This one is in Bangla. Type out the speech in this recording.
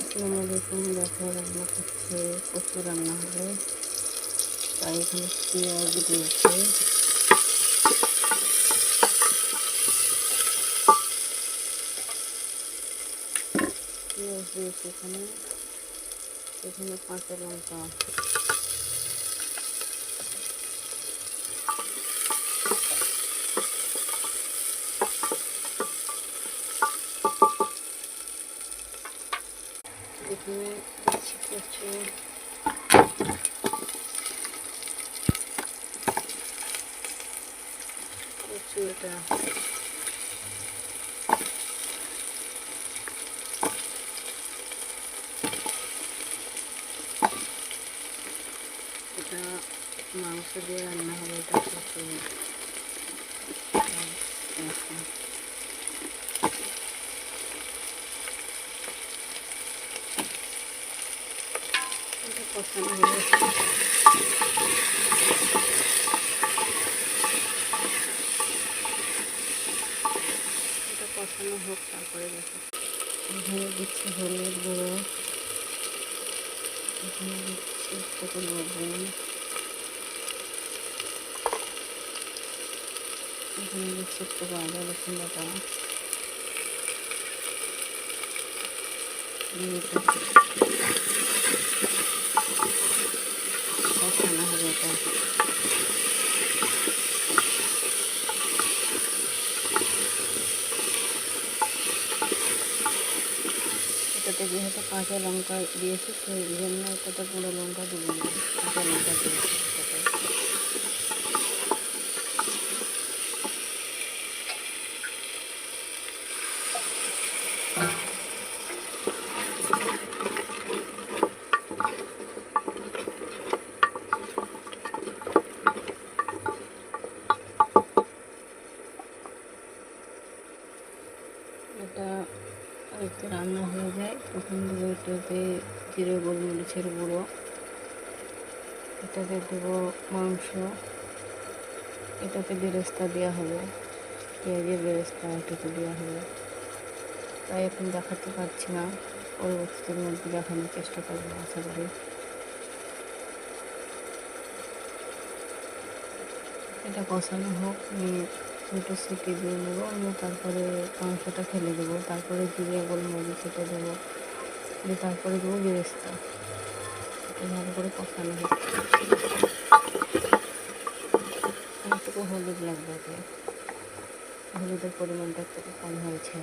আসসালামু আলাইকুম। দেখো রান্না করছে, কচু রান্না হবে, তাই এখানে পেঁয়াজ দিয়েছে, এখানে এখানে কাঁচা লঙ্কা, এখানে দিচ্ছি কচু, এটা এটা মাংস দিয়ে রান্না হবে, এটা কচু। এটা কষানো হয়ে গেছে, এটা কষানো হোক, তারপরে দেখো এখানে দিচ্ছি হলুদ গুঁড়ো, এখানে দিচ্ছি একটু লবণ, এখানে দিচ্ছি একটু আদা রসুন বাটা, কষানো হবে এটা। এটাতে যেহেতু কাঁচা লঙ্কা দিয়েছি, সেই জন্য এটাতে পুরো লঙ্কা দেবো না, কাঁচা লঙ্কা দিয়েছি এটাতে। এটা একটু রান্না হয়ে যায়, তখন দেবো এটাতে জিরে গোলমরিচের গুঁড়ো, এটাতে দেবো মাংস, এটাতে বেরেস্তা দেওয়া হবে, পেঁয়াজের বেরেস্তা এটাতে দেওয়া হবে। তাই এখন দেখাতে পারছি না, পরবর্তীর মধ্যে দেখানোর চেষ্টা করবো আশা করি। এটা কষানো হোক, দুটো সিটি দিয়ে নেবো, নিয়ে তারপরে মাংসটা ফেলে দেবো, তারপরে জিরে গোলমরিচ এটা দেবো, দিয়ে তারপরে দেবো বেরেস্তা। এটা ভালো করে কষানো হোক। একটু হলুদ লাগবে, এতে হলুদের পরিমাণটা একটু কম হয়েছে।